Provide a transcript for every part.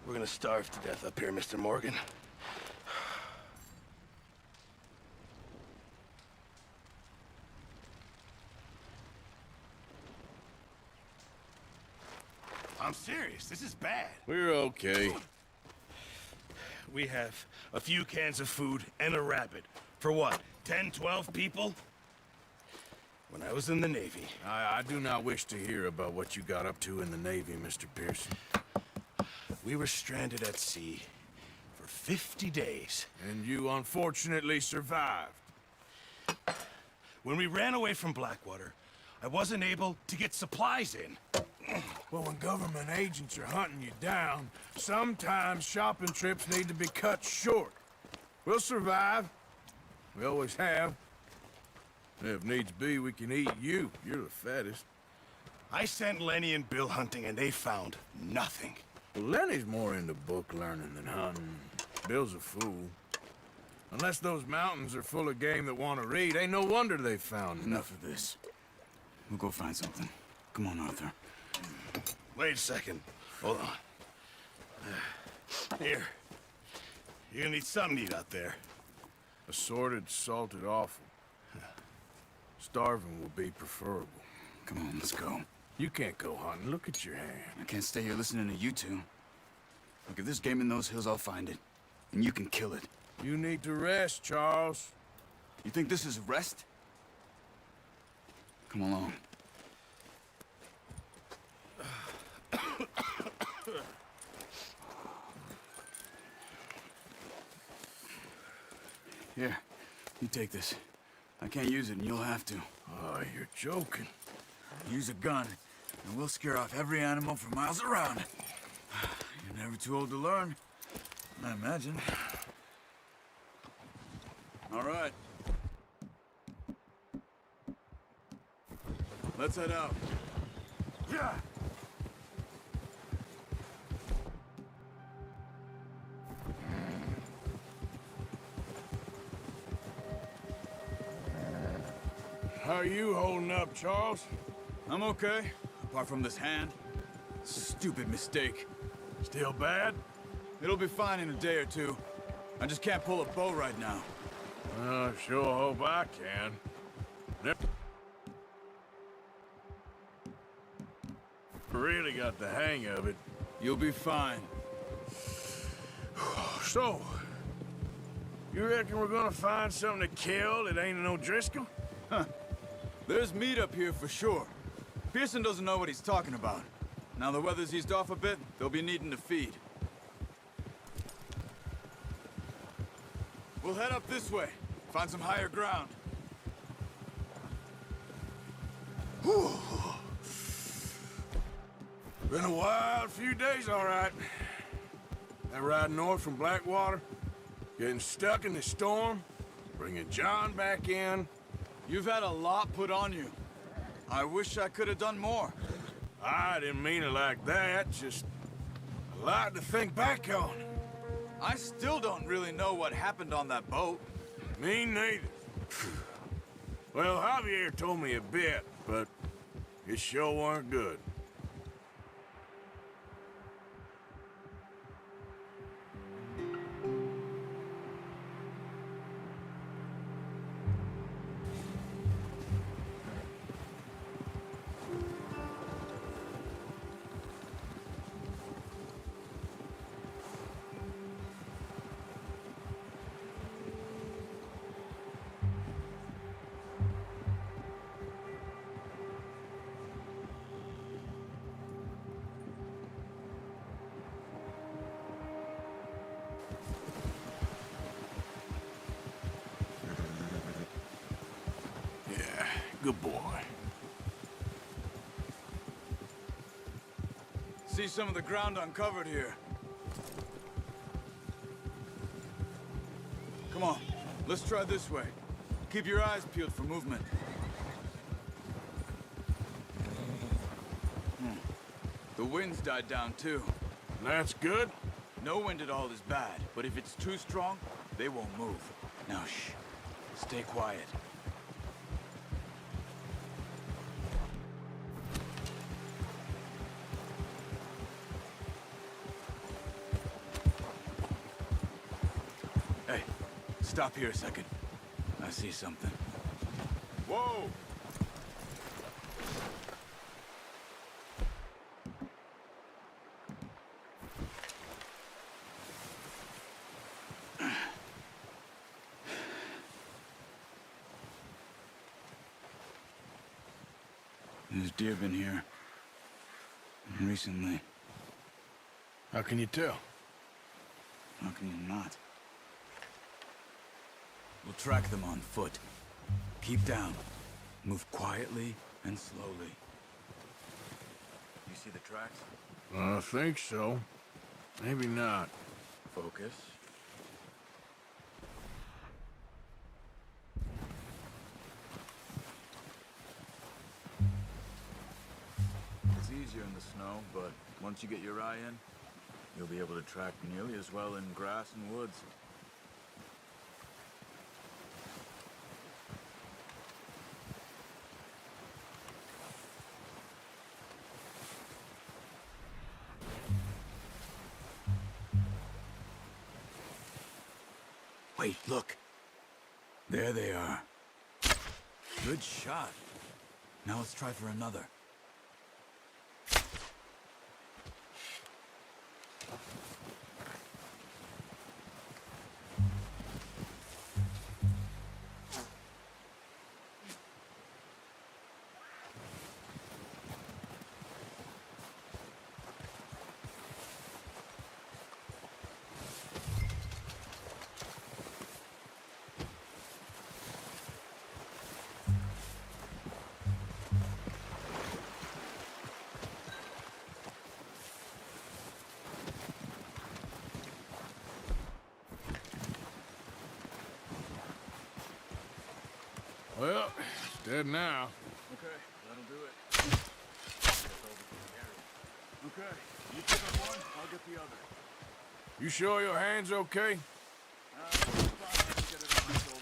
We're gonna starve to death up here, Mr. Morgan. I'm serious, this is bad. We're okay. We have a few cans of food and a rabbit. For what, 10, 12 people? When I was in the Navy. I do not wish to hear about what you got up to in the Navy, Mr. Pearson. We were stranded at sea for 50 days. And you unfortunately survived. When we ran away from Blackwater, I wasn't able to get supplies in. Well, when government agents are hunting you down, sometimes shopping trips need to be cut short. We'll survive. We always have. If needs be, we can eat you. You're the fattest. I sent Lenny and Bill hunting, and they found nothing. Well, Lenny's more into book learning than hunting. Bill's a fool. Unless those mountains are full of game that want to read, ain't no wonder they found Enough of this. We'll go find something. Come on, Arthur. Wait a second. Hold on. Here. You're gonna need something to eat out there. Assorted, salted offal. Starving will be preferable. Come on, let's go. You can't go hunting. Look at your hand. I can't stay here listening to you two. Look, if there's game in those hills, I'll find it. And you can kill it. You need to rest, Charles. You think this is rest? Come along. Here, you take this. I can't use it, and you'll have to. Oh, you're joking. Use a gun, and we'll scare off every animal for miles around. You're never too old to learn, I imagine. All right. Let's head out. Yeah. How are you holding up, Charles? I'm okay, apart from this hand. Stupid mistake. Still bad? It'll be fine in a day or two. I just can't pull a bow right now. I sure hope I can. Really got the hang of it. You'll be fine. So, you reckon we're gonna find something to kill that ain't no Driscoll? Huh. There's meat up here for sure. Pearson doesn't know what he's talking about. Now the weather's eased off a bit, they'll be needing to feed. We'll head up this way. Find some higher ground. Been a wild few days, all right. That ride north from Blackwater, getting stuck in the storm, bringing John back in. You've had a lot put on you. I wish I could have done more. I didn't mean it like that, just a lot to think back on. I still don't really know what happened on that boat. Me neither. Well, Javier told me a bit, but it sure weren't good. Good boy. See some of the ground uncovered here. Come on, let's try this way. Keep your eyes peeled for movement. The wind's died down too. That's good. No wind at all is bad, but if it's too strong, they won't move. Now shh, stay quiet. Hey, stop here a second. I see something. Whoa! There's deer been here. Recently. How can you tell? How can you not? We'll track them on foot. Keep down. Move quietly and slowly. You see the tracks? I think so. Maybe not. Focus. It's easier in the snow, but once you get your eye in, you'll be able to track nearly as well in grass and woods. Wait, look. There they are. Good shot. Now let's try for another. Well, it's dead now. Okay, that'll do it. Okay, you pick up one, I'll get the other. You sure your hand's okay? It's fine, I can get it on my shoulder.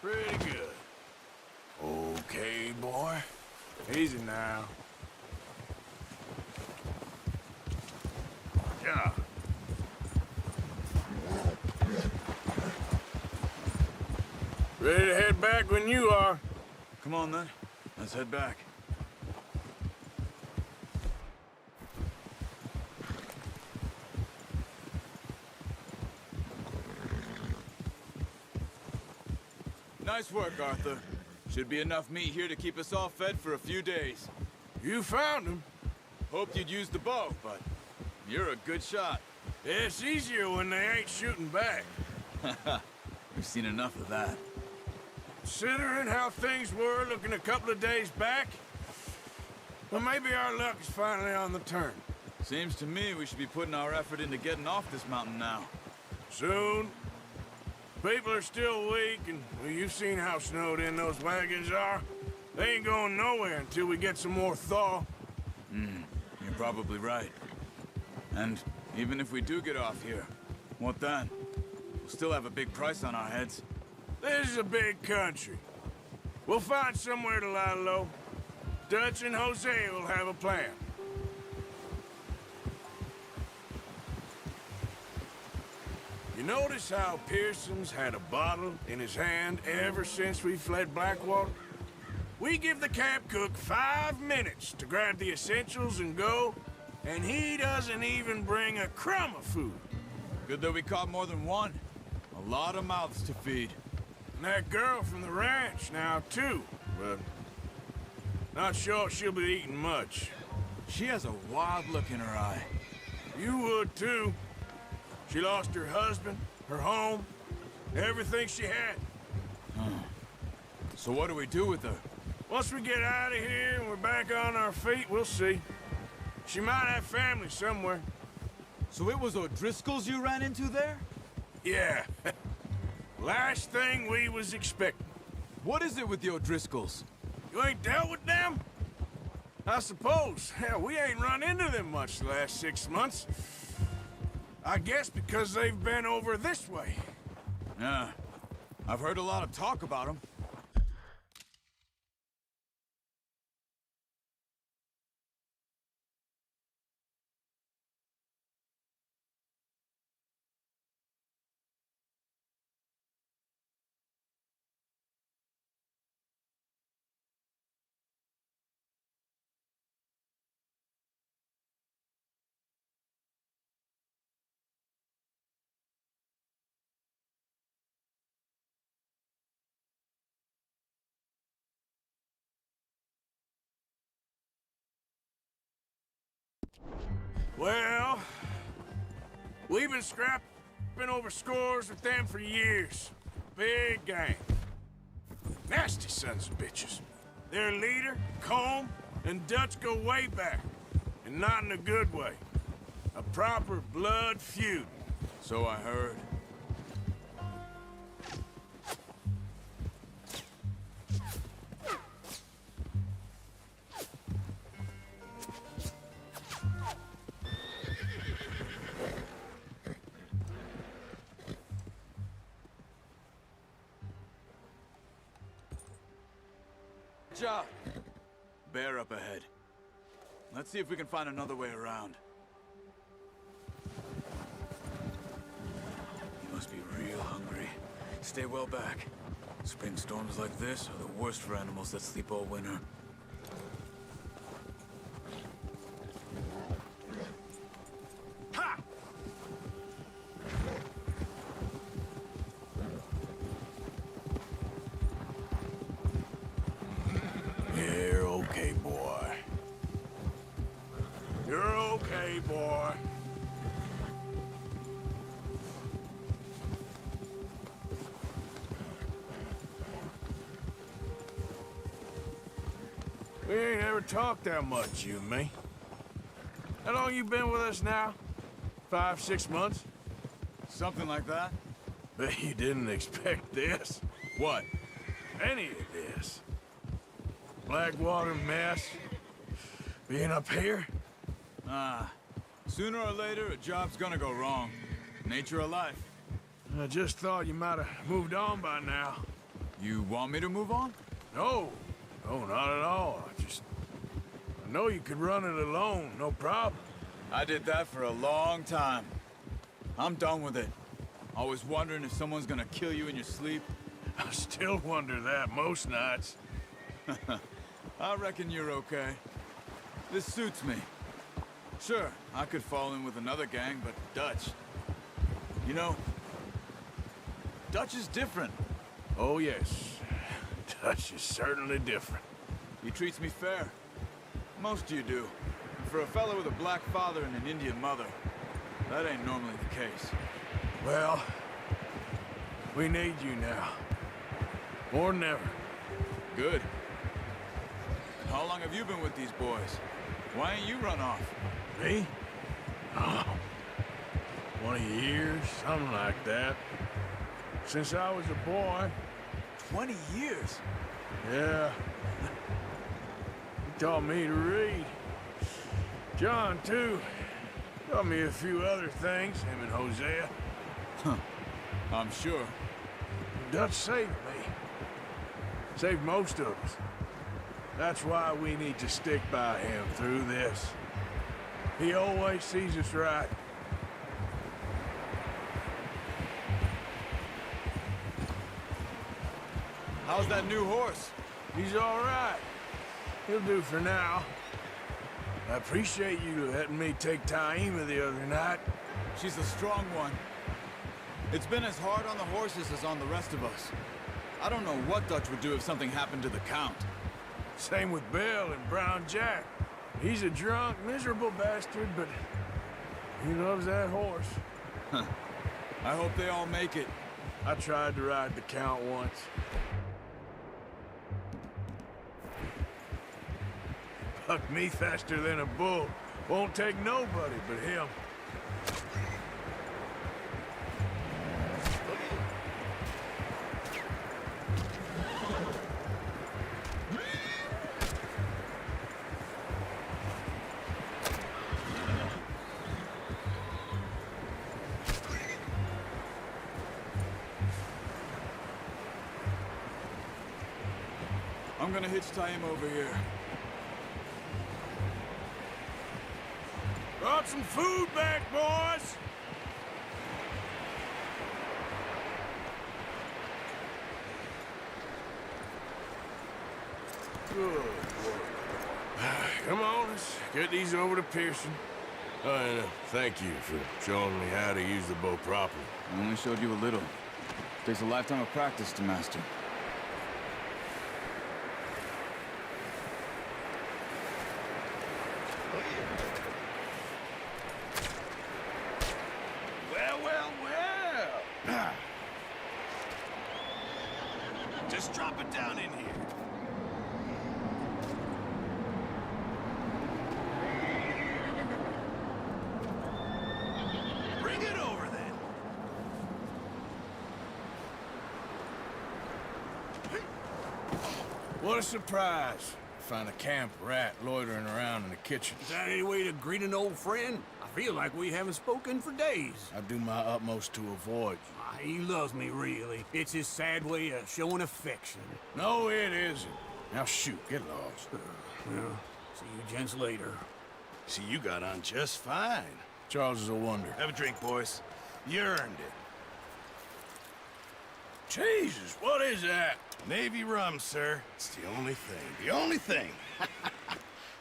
Pretty good. Okay, boy. Easy now. Yeah. Ready to head back when you are. Come on then, let's head back. Nice work, Arthur. Should be enough meat here to keep us all fed for a few days. You found him. Hoped you'd use the bow, but you're a good shot. It's easier when they ain't shooting back. We've seen enough of that. Considering how things were looking a couple of days back, well, maybe our luck is finally on the turn. Seems to me we should be putting our effort into getting off this mountain now. Soon. People are still weak, and well, you've seen how snowed in those wagons are. They ain't going nowhere until we get some more thaw. You're probably right. And even if we do get off here, what then? We'll still have a big price on our heads. This is a big country. We'll find somewhere to lie low. Dutch and Jose will have a plan. You notice how Pearson's had a bottle in his hand ever since we fled Blackwater? We give the camp cook 5 minutes to grab the essentials and go, and he doesn't even bring a crumb of food. Good that we caught more than one. A lot of mouths to feed. And that girl from the ranch now, too, but not sure she'll be eating much. She has a wild look in her eye. You would too. She lost her husband, her home, everything she had. So what do we do with her? Once we get out of here and we're back on our feet, we'll see. She might have family somewhere. So it was O'Driscoll's you ran into there? Yeah. Last thing we was expecting. What is it with the O'Driscolls? You ain't dealt with them? I suppose. Hell, we ain't run into them much the last 6 months. I guess because they've been over this way. Yeah. I've heard a lot of talk about them. Well, we've been scrapping over scores with them for years. Big gang. Nasty sons of bitches. Their leader, Combe, and Dutch go way back. And not in a good way. A proper blood feud. So I heard. Job. Bear up ahead. Let's see if we can find another way around. You must be real hungry. Stay well back. Spring storms like this are the worst for animals that sleep all winter. Ha! You're okay, boy. You're okay, boy. We ain't ever talked that much, you and me. How long you been with us now? 5, 6 months? Something like that? Bet you didn't expect this. What? Any of this. Blackwater mess. Being up here? Sooner or later, a job's gonna go wrong. Nature of life. I just thought you might have moved on by now. You want me to move on? No. No, not at all. I know you could run it alone, no problem. I did that for a long time. I'm done with it. Always wondering if someone's gonna kill you in your sleep. I still wonder that most nights. I reckon you're okay. This suits me. Sure, I could fall in with another gang, but Dutch... You know, Dutch is different. Oh, yes. Dutch is certainly different. He treats me fair. Most of you do. And for a fellow with a black father and an Indian mother, that ain't normally the case. Well, we need you now. More than ever. Good. How long have you been with these boys? Why ain't you run off? Me? Oh, 20 years, something like that. Since I was a boy. 20 years? Yeah. He taught me to read. John, too. Taught me a few other things, him and Hosea. I'm sure. Dutch saved me. Saved most of us. That's why we need to stick by him through this. He always sees us right. How's that new horse? He's all right. He'll do for now. I appreciate you letting me take Taima the other night. She's a strong one. It's been as hard on the horses as on the rest of us. I don't know what Dutch would do if something happened to the Count. Same with Bill and Brown Jack. He's a drunk, miserable bastard, but he loves that horse. I hope they all make it. I tried to ride the Count once. Bucked me faster than a bull. Won't take nobody but him. I'm gonna hitch tie him over here. Brought some food back, boys! Good work. Come on, let's get these over to Pearson. Oh, and thank you for showing me how to use the bow properly. I only showed you a little. Takes a lifetime of practice to master. Well. Just drop it down in here. Bring it over then. What a surprise. Find a camp rat loitering around in the kitchen. Is that any way to greet an old friend? I feel like we haven't spoken for days. I do my utmost to avoid you. He loves me, really. It's his sad way of showing affection. No, it isn't. Now shoot, get lost. Well, see you gents later. See, you got on just fine. Charles is a wonder. Have a drink, boys. You earned it. Jesus, what is that? Navy rum, sir. It's the only thing. The only thing.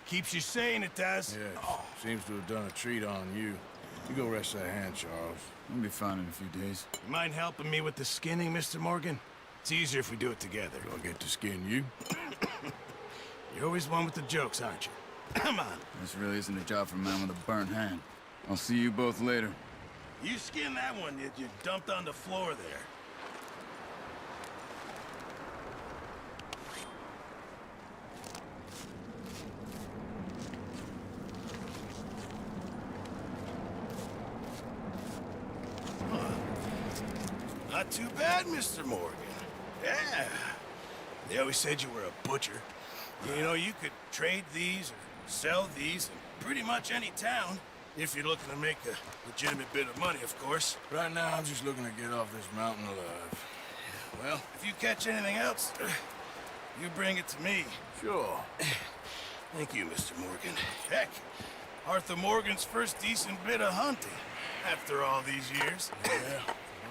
Keeps you sane, it does. Yes, seems to have done a treat on you. You go rest that hand, Charles. I'll be fine in a few days. You mind helping me with the skinning, Mr. Morgan? It's easier if we do it together. Do I get to skin you? You're always one with the jokes, aren't you? Come on. This really isn't a job for a man with a burnt hand. I'll see you both later. You skinned that one you dumped on the floor there. Not too bad, Mr. Morgan. Yeah. They always said you were a butcher. You know, you could trade these or sell these in pretty much any town. If you're looking to make a legitimate bit of money, of course. Right now, I'm just looking to get off this mountain alive. Well, if you catch anything else, you bring it to me. Sure. Thank you, Mr. Morgan. Heck, Arthur Morgan's first decent bit of hunting after all these years. Yeah.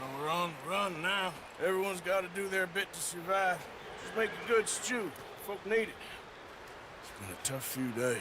Well, we're on the run now. Everyone's got to do their bit to survive. Just make a good stew. Folk need it. It's been a tough few days.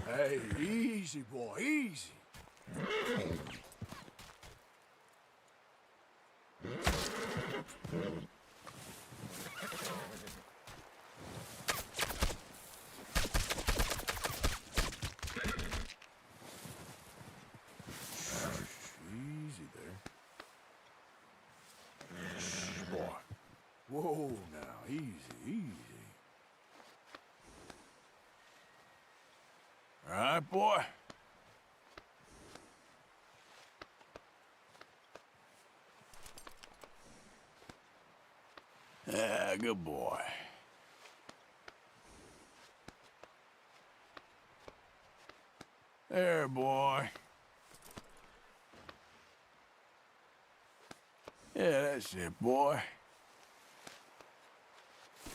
Hey, easy, boy, easy. Easy there. Shh, boy. Whoa, now, easy, easy. All right, boy. Yeah, good boy. There, boy. Yeah, that's it, boy.